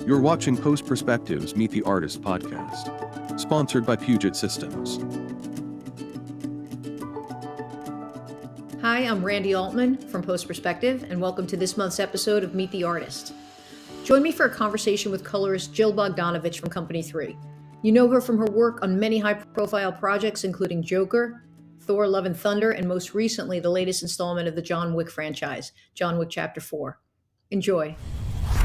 You're watching postPerspective's Meet the Artist podcast, sponsored by Puget Systems. Hi, I'm Randi Altman from postPerspective, and welcome to this month's episode of Meet the Artist. Join me for a conversation with colorist Jill Bogdanowicz from Company 3. You know her from her work on many high-profile projects, including Joker, Thor: Love and Thunder, and most recently, the latest installment of the John Wick franchise, John Wick Chapter 4. Enjoy.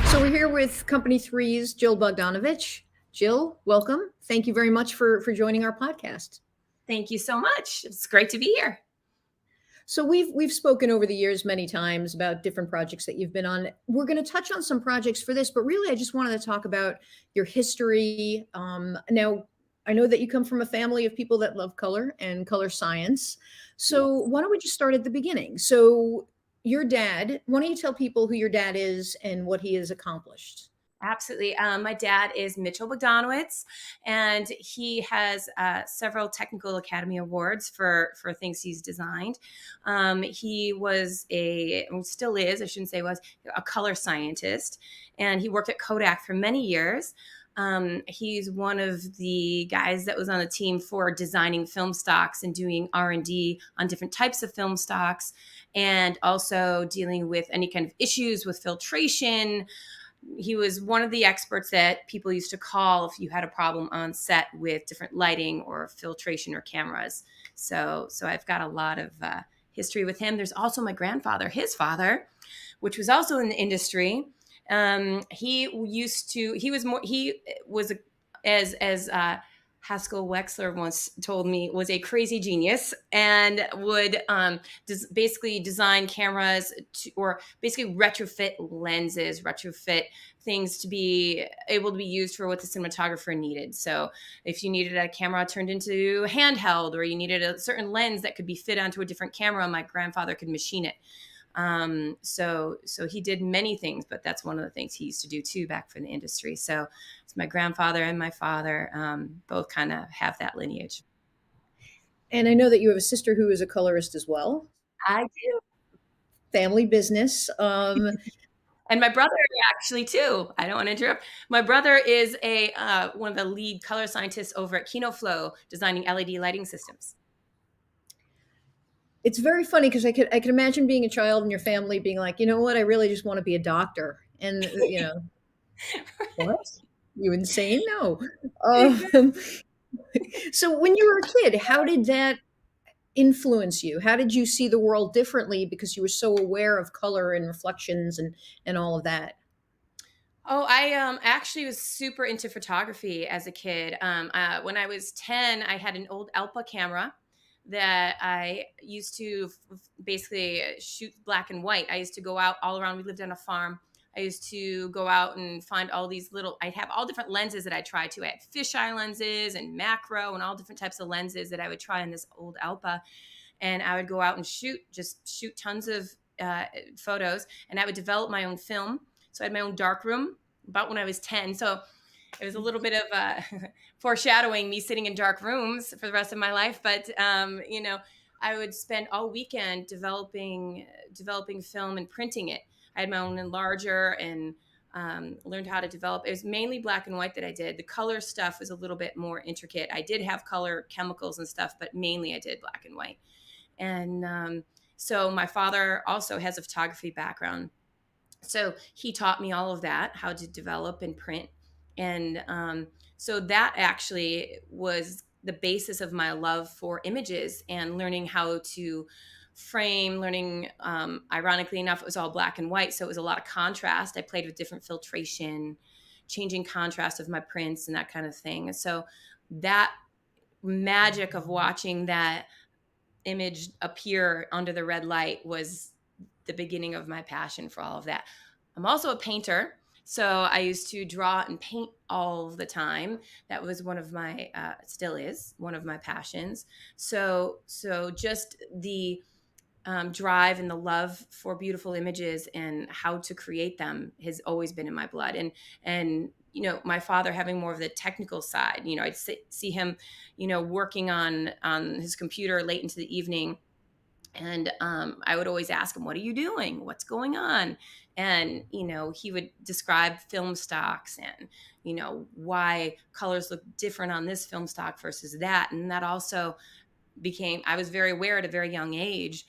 So we're here with Company 3's Jill Bogdanowicz. Jill, welcome. Thank you very much for joining our podcast. Thank you so much. It's great to be here. So we've spoken over the years many times about different projects that you've been on. We're going to touch on some projects for this, but really I just wanted to talk about your history. Now, I know that you come from a family of people that love color and color science. So why don't we just start at the beginning? So your dad, why don't you tell people who your dad is and what he has accomplished? Absolutely. My dad is Mitchell Bogdanowicz, and he has several Technical Academy Awards for things he's designed. He still is, I shouldn't say was, a color scientist, and he worked at Kodak for many years. He's one of the guys that was on the team for designing film stocks and doing R&D on different types of film stocks, and also dealing with any kind of issues with filtration. He was one of the experts that people used to call if you had a problem on set with different lighting or filtration or cameras. So I've got a lot of history with him. There's also my grandfather, his father, which was also in the industry. Haskell Wexler once told me, was a crazy genius and would basically design cameras or basically retrofit lenses, retrofit things to be able to be used for what the cinematographer needed. So if you needed a camera turned into handheld, or you needed a certain lens that could be fit onto a different camera, my grandfather could machine it. So he did many things, but that's one of the things he used to do too back for the industry. So it's my grandfather and my father, both kind of have that lineage. And I know that you have a sister who is a colorist as well. I do. Family business. And my brother actually too. I don't want to interrupt. My brother is one of the lead color scientists over at KinoFlow, designing LED lighting systems. It's very funny because I could imagine being a child in your family being like, you know what, I really just want to be a doctor. And, you know, what? You insane? No. So when you were a kid, how did that influence you? How did you see the world differently because you were so aware of color and reflections and all of that? Oh, I actually was super into photography as a kid. When I was 10, I had an old Alpa camera that I used to basically shoot black and white. I used to go out all around. We lived on a farm. I used to go out and find all these I'd have all different lenses that I tried to. I had fisheye lenses and macro and all different types of lenses that I would try on this old Alpa. And I would go out and shoot tons of photos. And I would develop my own film. So I had my own dark room about when I was 10. So it was a little bit of foreshadowing me sitting in dark rooms for the rest of my life. But, I would spend all weekend developing film and printing it. I had my own enlarger and learned how to develop. It was mainly black and white that I did. The color stuff was a little bit more intricate. I did have color chemicals and stuff, but mainly I did black and white. And so my father also has a photography background. So he taught me all of that, how to develop and print. And so that actually was the basis of my love for images and learning how to frame, ironically enough, it was all black and white. So it was a lot of contrast. I played with different filtration, changing contrast of my prints and that kind of thing. So that magic of watching that image appear under the red light was the beginning of my passion for all of that. I'm also a painter. So I used to draw and paint all the time. That was one of my, still is one of my passions. So just the drive and the love for beautiful images and how to create them has always been in my blood. And my father having more of the technical side, I'd see him, working on his computer late into the evening And I would always ask him, what are you doing? What's going on? And, he would describe film stocks and, why colors look different on this film stock versus that. And that also I was very aware at a very young age,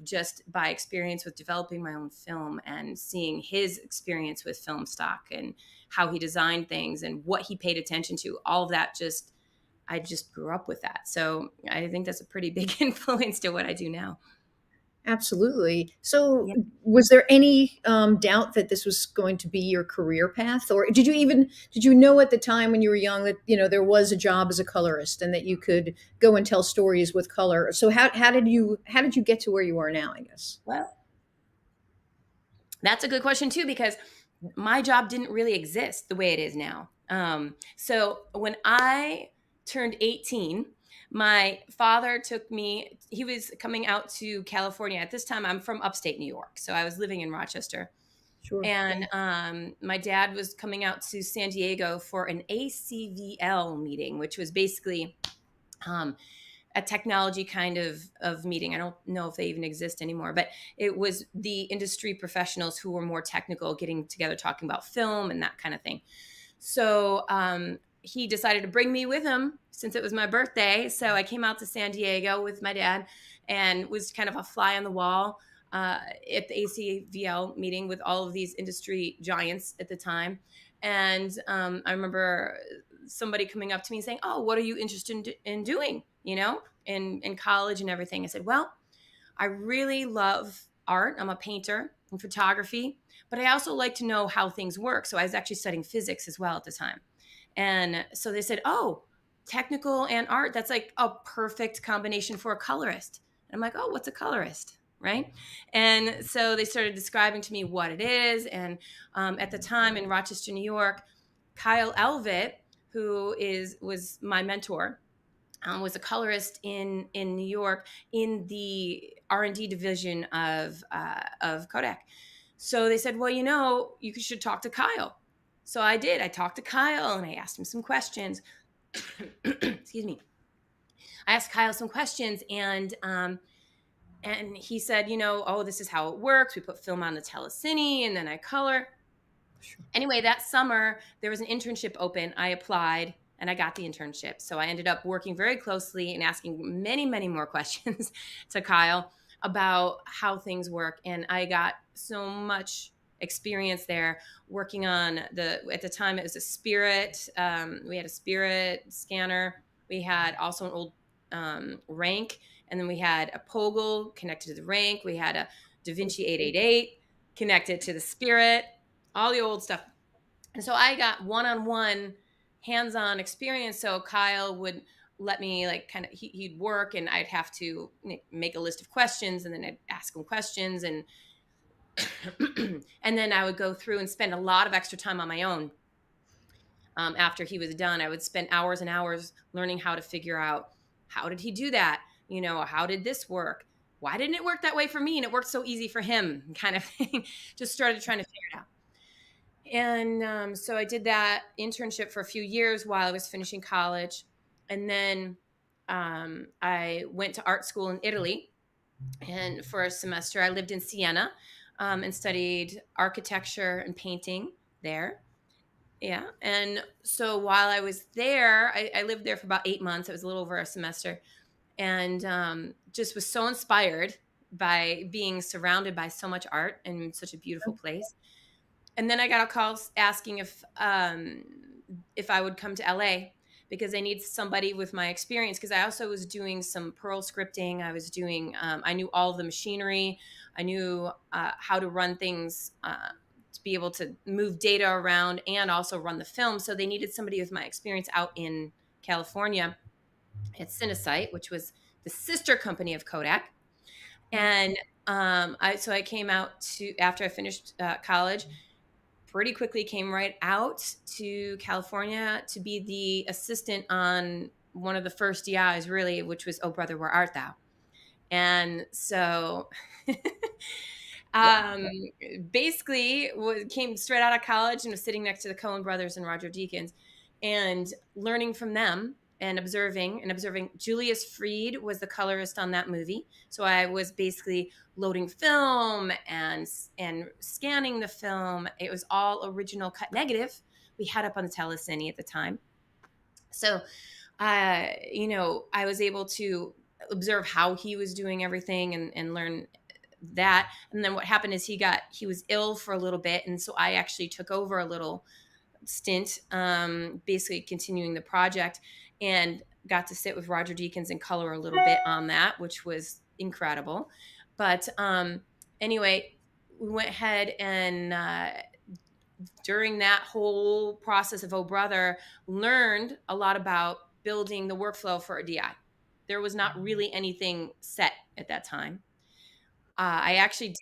just by experience with developing my own film and seeing his experience with film stock and how he designed things and what he paid attention to. All of that I just grew up with that. So I think that's a pretty big influence to what I do now. Absolutely. So, Yeah. was there any doubt that this was going to be your career path, or did you know at the time when you were young that there was a job as a colorist and that you could go and tell stories with color? So, how did you get to where you are now? I guess. Well, that's a good question too, because my job didn't really exist the way it is now. So when I turned 18, my father took me, he was coming out to California. At this time, I'm from upstate New York. So I was living in Rochester. Sure. And my dad was coming out to San Diego for an ACVL meeting, which was basically a technology kind of meeting. I don't know if they even exist anymore, but it was the industry professionals who were more technical getting together, talking about film and that kind of thing. So he decided to bring me with him since it was my birthday. So I came out to San Diego with my dad and was kind of a fly on the wall at the ACVL meeting with all of these industry giants at the time. And I remember somebody coming up to me saying, "Oh, what are you interested in doing, in college and everything?" I said, "Well, I really love art. I'm a painter and photography, but I also like to know how things work." So I was actually studying physics as well at the time. And so they said, "Oh, technical and art, that's like a perfect combination for a colorist." And I'm like, "Oh, what's a colorist?" Right. And so they started describing to me what it is. And at the time in Rochester, New York, Kyle Elvitt, who was my mentor, was a colorist in New York in the R&D division of Kodak. So they said, "Well, you should talk to Kyle." So I did. I talked to Kyle and I asked him some questions. Excuse me. I asked Kyle some questions, and he said, "Oh, this is how it works. We put film on the telecine and then I color." Sure. Anyway, that summer there was an internship open. I applied and I got the internship. So I ended up working very closely and asking many, many more questions to Kyle about how things work. And I got so much experience there working on at the time it was a Spirit. We had a Spirit scanner. We had also an old Rank. And then we had a Poggle connected to the Rank. We had a DaVinci 888 connected to the Spirit, all the old stuff. And so I got one-on-one hands-on experience. So Kyle would let me he'd work and I'd have to make a list of questions and then I'd ask him questions and and then I would go through and spend a lot of extra time on my own. After he was done, I would spend hours and hours learning how to figure out, how did he do that? How did this work? Why didn't it work that way for me? And it worked so easy for him, kind of thing. Just started trying to figure it out. And so I did that internship for a few years while I was finishing college. And then I went to art school in Italy. And for a semester, I lived in Siena and studied architecture and painting there. Yeah. And so while I was there, I lived there for about 8 months. It was a little over a semester. And just was so inspired by being surrounded by so much art and such a beautiful place. And then I got a call asking if I would come to LA because they need somebody with my experience. Because I also was doing some Perl scripting. I was doing, I knew all of the machinery. I knew how to run things to be able to move data around and also run the film. So they needed somebody with my experience out in California at Cinesite, which was the sister company of Kodak. And I came out after I finished college, pretty quickly came right out to California to be the assistant on one of the first DIs, really, which was "Oh Brother, Where Art Thou?" And so basically came straight out of college and was sitting next to the Coen brothers and Roger Deakins and learning from them and observing. Julius Freed was the colorist on that movie. So I was basically loading film and scanning the film. It was all original cut negative we had up on the telecine at the time. So, I was able to observe how he was doing everything and learn that. And then what happened is he was ill for a little bit. And so I actually took over a little stint, basically continuing the project, and got to sit with Roger Deakins and color a little bit on that, which was incredible. But anyway, we went ahead and during that whole process of Oh Brother, learned a lot about building the workflow for a DI. There was not really anything set at that time. I actually did.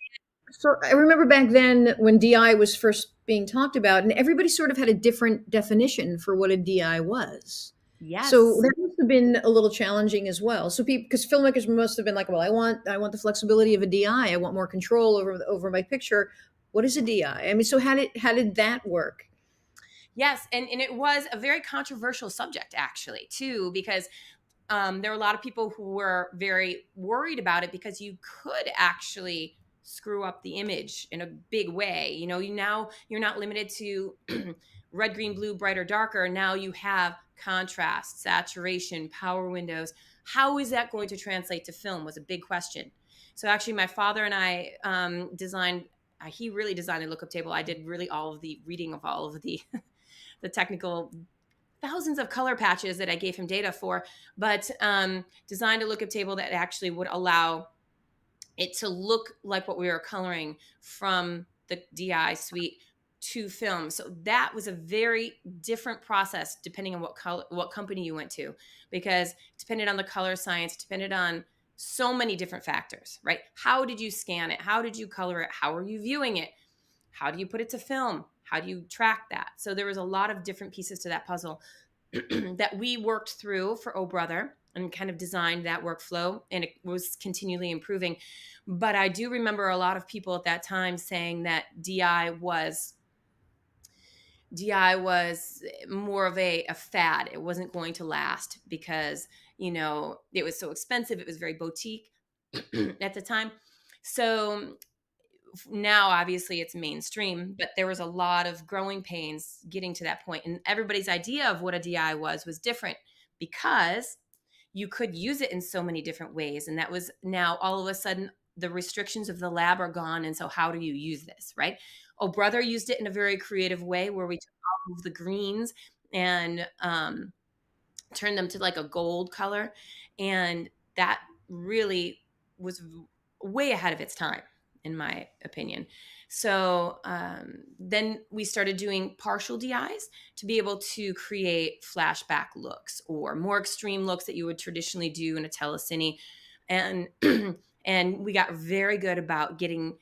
So I remember back then when DI was first being talked about, and everybody sort of had a different definition for what a DI was. Yes. So that must have been a little challenging as well. So people, because filmmakers must have been like, well, I want the flexibility of a DI. I want more control over my picture. What is a DI? I mean, so how did that work? Yes, and it was a very controversial subject actually too, because there were a lot of people who were very worried about it because you could actually screw up the image in a big way. Now you're not limited to red, green, blue, brighter, darker. Now you have contrast, saturation, power windows. How is that going to translate to film was a big question. So actually my father and I he really designed a lookup table. I did really all of the reading of all of the the technical thousands of color patches that I gave him data for, but designed a lookup table that actually would allow it to look like what we were coloring from the DI suite to film. So that was a very different process depending on what company you went to, because it depended on the color science, depended on so many different factors, right? How did you scan it? How did you color it? How are you viewing it? How do you put it to film? How do you track that? So there was a lot of different pieces to that puzzle that we worked through for Oh Brother and kind of designed that workflow, and it was continually improving. But I do remember a lot of people at that time saying that DI was more of a fad. It wasn't going to last because, it was so expensive. It was very boutique at the time. So now obviously it's mainstream, but there was a lot of growing pains getting to that point. And everybody's idea of what a DI was different because you could use it in so many different ways. And that was now all of a sudden the restrictions of the lab are gone. And so how do you use this, right? Oh Brother used it in a very creative way where we took all of the greens and turned them to like a gold color. And that really was way ahead of its time, in my opinion. So then we started doing partial DIs to be able to create flashback looks or more extreme looks that you would traditionally do in a telecine. And and we got very good about getting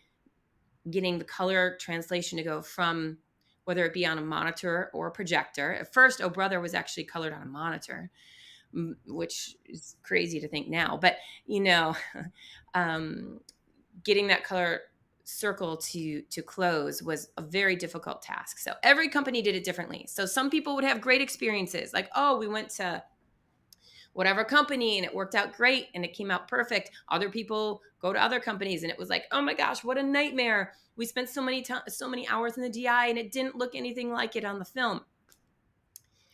the color translation to go from whether it be on a monitor or a projector. At first, Oh Brother was actually colored on a monitor, which is crazy to think now. But, getting that color circle to close was a very difficult task. So every company did it differently. So some people would have great experiences like, oh, we went to whatever company and it worked out great and it came out perfect. Other people go to other companies and it was like, oh my gosh, what a nightmare. We spent so many hours in the DI and it didn't look anything like it on the film.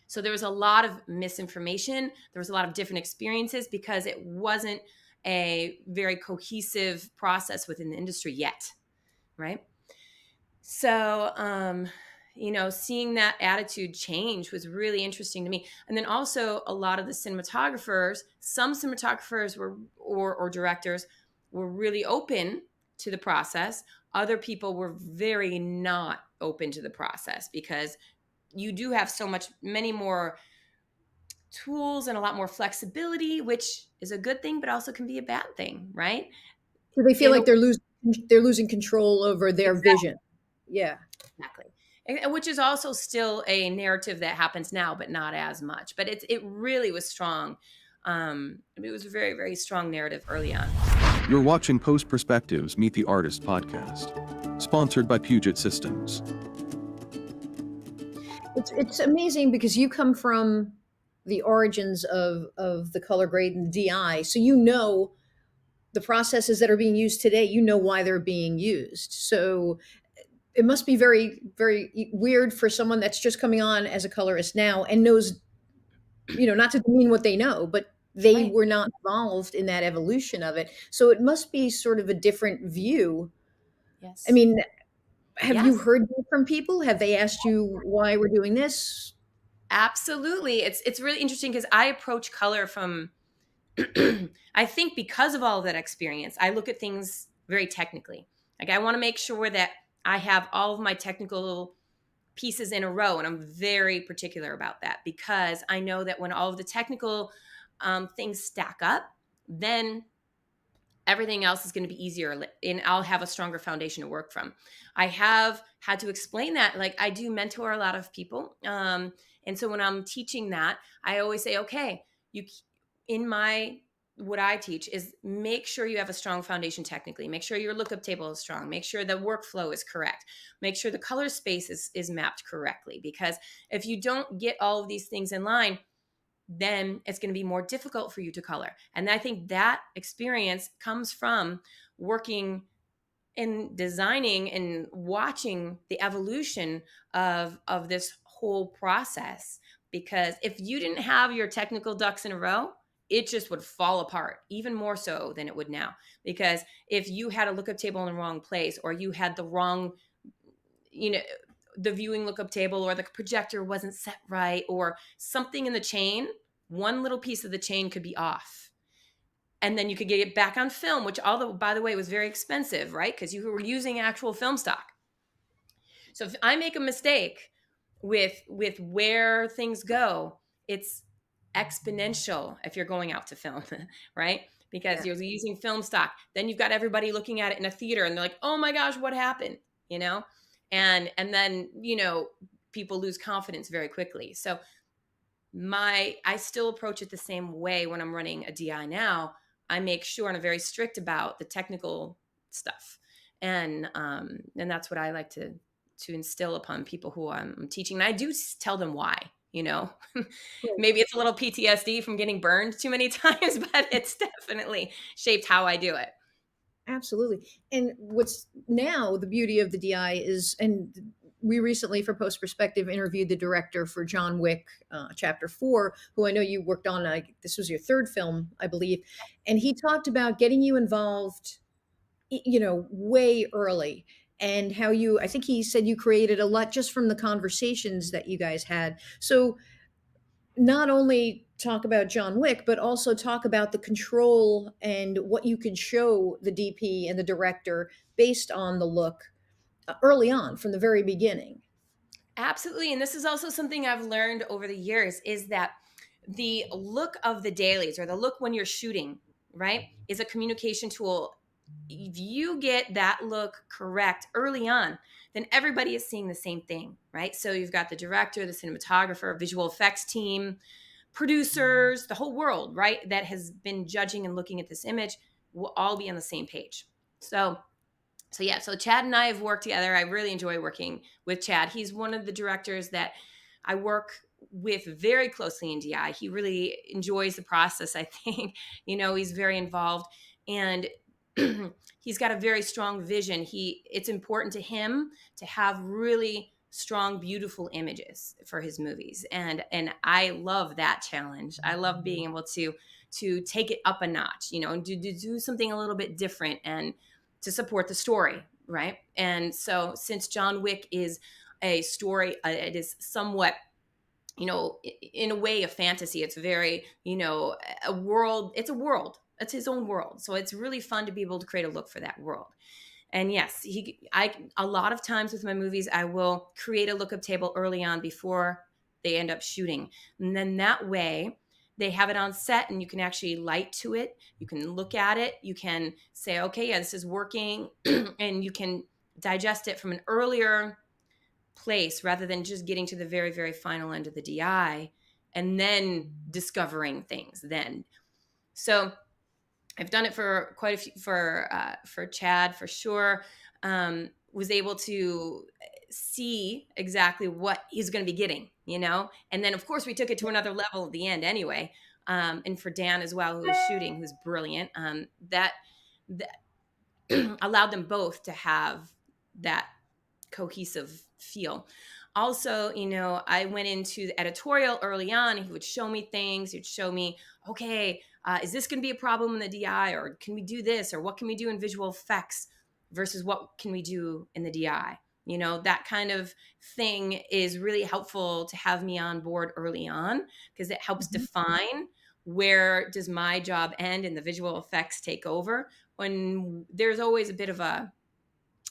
So there was a lot of misinformation. There was a lot of different experiences because it wasn't a very cohesive process within the industry yet, right? So, seeing that attitude change was really interesting to me. And then also a lot of the cinematographers, some cinematographers or directors were really open to the process. Other people were very not open to the process because you do have many more tools and a lot more flexibility, which is a good thing, but also can be a bad thing, right? So they feel like they're losing control over their vision. Yeah, exactly. Which is also still a narrative that happens now, but not as much. But it really was strong. It was a very, very strong narrative early on. You're watching PostPerspective's Meet the Artist podcast, sponsored by Puget Systems. It's amazing because you come from the origins of the color grade and the DI. So you know the processes that are being used today, you know why they're being used. So it must be very, very weird for someone that's just coming on as a colorist now and knows, not to demean what they know, but they Right. were not involved in that evolution of it. So it must be sort of a different view. I Yes. mean, have you Yes. heard that from people? Have they asked you why we're doing this? Absolutely. It's really interesting because I approach color from I think because of all of that experience, I look at things very technically. Like I want to make sure that I have all of my technical pieces in a row, and I'm very particular about that because I know that when all of the technical things stack up, then everything else is going to be easier and I'll have a stronger foundation to work from. I have had to explain that. Like I do mentor a lot of people. And so when I'm teaching that, I always say, okay, you in my what I teach is make sure you have a strong foundation technically. Make sure your lookup table is strong. Make sure the workflow is correct. Make sure the color space is mapped correctly. Because if you don't get all of these things in line, then it's going to be more difficult for you to color. And I think that experience comes from working in designing and watching the evolution of this whole process. Because if you didn't have your technical ducks in a row, it just would fall apart even more so than it would now. Because if you had a lookup table in the wrong place, or you had the wrong, you know, the viewing lookup table, or the projector wasn't set right, or something in the chain, one little piece of the chain could be off. And then you could get it back on film, which although by the way was very expensive, right? Because you were using actual film stock. So if I make a mistake with where things go, it's exponential if you're going out to film, right? Because Yeah. you're using film stock. Then you've got everybody looking at it in a theater and they're like, "Oh my gosh, what happened?" You know? And then, people lose confidence very quickly. So I still approach it the same way when I'm running a DI now. I make sure and I'm very strict about the technical stuff. And that's what I like to instill upon people who I'm teaching. And I do tell them why, you know. Maybe it's a little PTSD from getting burned too many times, but it's definitely shaped how I do it. Absolutely. And what's now the beauty of the DI is, and we recently for postperspective interviewed the director for John Wick chapter 4, who I know you worked on. This was your third film, I believe. And he talked about getting you involved, way early, and how I think he said you created a lot just from the conversations that you guys had. So not only talk about John Wick, but also talk about the control and what you could show the DP and the director based on the look early on from the very beginning. Absolutely. And this is also something I've learned over the years is that the look of the dailies, or the look when you're shooting, right, is a communication tool. If you get that look correct early on, then everybody is seeing the same thing, right? So you've got the director, the cinematographer, visual effects team, producers, the whole world, right, that has been judging and looking at this image will all be on the same page. So Chad and I have worked together. I really enjoy working with Chad. He's one of the directors that I work with very closely in DI. He really enjoys the process, I think. He's very involved, and he's got a very strong vision. It's important to him to have really strong, beautiful images for his movies. And I love that challenge. I love being able to take it up a notch, and to do something a little bit different, and to support the story, right? And so since John Wick is a story, it is somewhat, in a way, a fantasy. It's very, a world. It's a world. It's his own world. So it's really fun to be able to create a look for that world. And yes, a lot of times with my movies, I will create a lookup table early on before they end up shooting. And then that way they have it on set and you can actually light to it. You can look at it. You can say, okay, yeah, this is working. And you can digest it from an earlier place rather than just getting to the very, very final end of the DI and then discovering things then. So I've done it for quite a few, for Chad for sure. Was able to see exactly what he's going to be getting, and then of course we took it to another level at the end anyway. And for Dan as well, who was shooting, who's brilliant, that allowed them both to have that cohesive feel. Also, I went into the editorial early on. He would show me things. He'd show me, okay, is this going to be a problem in the DI, or can we do this, or what can we do in visual effects versus what can we do in the DI? That kind of thing is really helpful to have me on board early on, because it helps define where does my job end and the visual effects take over, when there's always a bit of a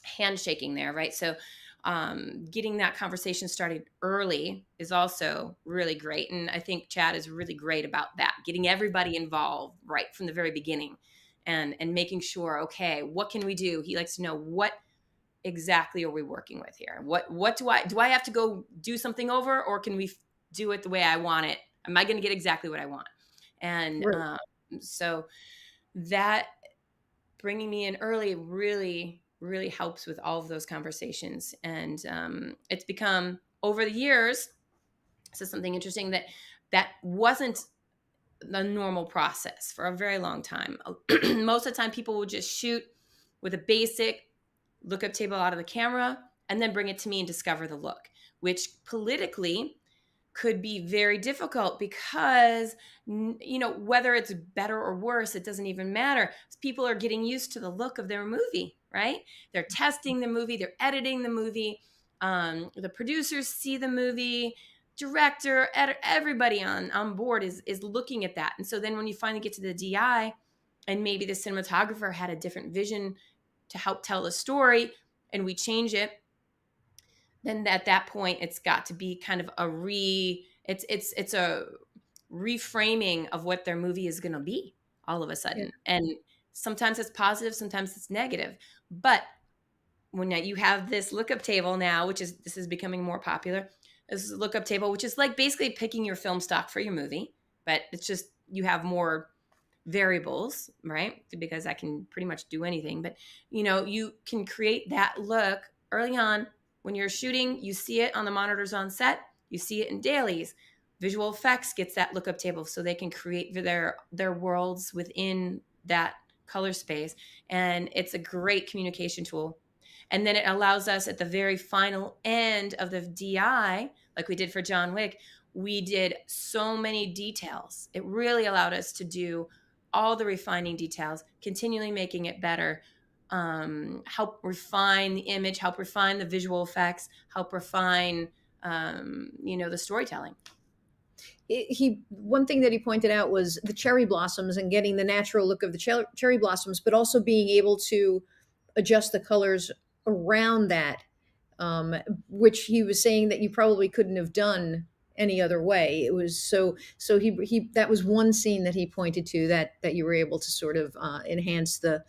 handshaking there, right? So getting that conversation started early is also really great. And I think Chad is really great about that, getting everybody involved right from the very beginning, and making sure, okay, what can we do? He likes to know, what exactly are we working with here? What do I have to go do something over, or can we do it the way I want it? Am I going to get exactly what I want? And Right. so that bringing me in early really, really helps with all of those conversations. And it's become, over the years, this is something interesting, that wasn't the normal process for a very long time. Most of the time people would just shoot with a basic lookup table out of the camera and then bring it to me and discover the look, which politically could be very difficult, because whether it's better or worse, it doesn't even matter. People are getting used to the look of their movie, right? They're testing the movie, they're editing the movie, the producers see the movie, director, everybody on board is looking at that. And so then when you finally get to the DI, and maybe the cinematographer had a different vision to help tell the story, and we change it, then at that point it's got to be kind of it's a reframing of what their movie is going to be all of a Yeah. sudden. And sometimes it's positive, sometimes it's negative. But when you have this lookup table now, this is becoming more popular, this is a lookup table, which is like basically picking your film stock for your movie, but it's just you have more variables, right? Because I can pretty much do anything. But you can create that look early on. When you're shooting, you see it on the monitors on set, you see it in dailies. Visual effects gets that lookup table so they can create their worlds within that color space. And it's a great communication tool. And then it allows us at the very final end of the DI, like we did for John Wick, we did so many details. It really allowed us to do all the refining details, continually making it better, help refine the image, help refine the visual effects, help refine, the storytelling. He one thing that he pointed out was the cherry blossoms and getting the natural look of the cherry blossoms, but also being able to adjust the colors around that, um, which he was saying that you probably couldn't have done any other way. It was so he that was one scene that he pointed to, that you were able to sort of enhance the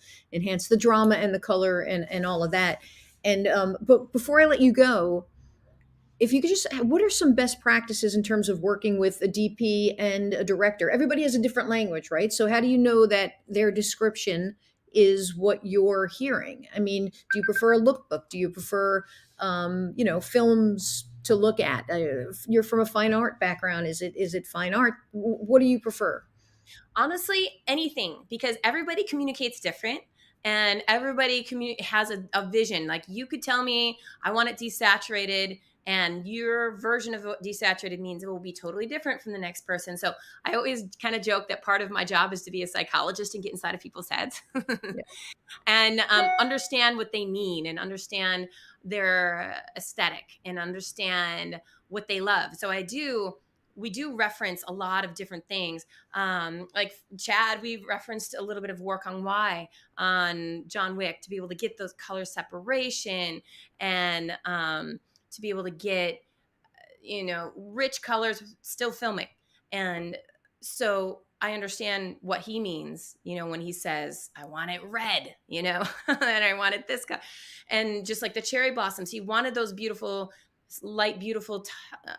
drama and the color and all of that. And but before I let you go, if you could just, what are some best practices in terms of working with a DP and a director? Everybody has a different language, right? So how do you know that their description is what you're hearing? I mean, do you prefer a lookbook? Do you prefer, films to look at? You're from a fine art background. Is it fine art? What do you prefer? Honestly, anything, because everybody communicates different, and everybody has a vision. Like, you could tell me I want it desaturated, and your version of what desaturated means, it will be totally different from the next person. So I always kind of joke that part of my job is to be a psychologist and get inside of people's heads Yeah. and understand what they mean, and understand their aesthetic, and understand what they love. So we do reference a lot of different things. Like Chad, we've referenced a little bit of work on why on John Wick, to be able to get those color separation, and to be able to get, rich colors, still filming. And so I understand what he means, when he says, I want it red, and I want it this color. And just like the cherry blossoms, he wanted those beautiful, light, beautiful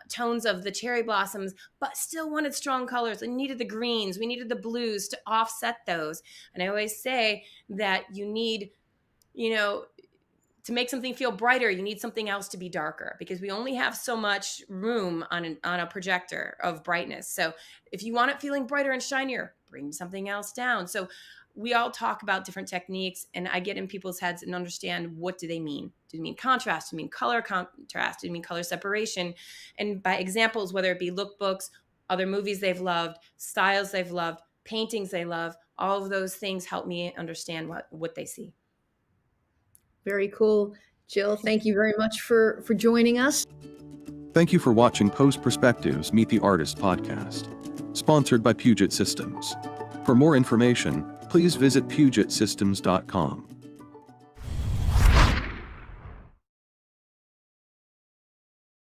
tones of the cherry blossoms, but still wanted strong colors. And needed the greens, we needed the blues to offset those. And I always say that you need, to make something feel brighter, you need something else to be darker, because we only have so much room on a projector of brightness. So if you want it feeling brighter and shinier, bring something else down. So we all talk about different techniques, and I get in people's heads and understand, what do they mean? Do they mean contrast? Do they mean color contrast? Do they mean color separation? And by examples, whether it be lookbooks, other movies they've loved, styles they've loved, paintings they love, all of those things help me understand what they see. Very cool. Jill, thank you very much for joining us. Thank you for watching postPerspectives Meet the Artist podcast, sponsored by Puget Systems. For more information, please visit pugetsystems.com.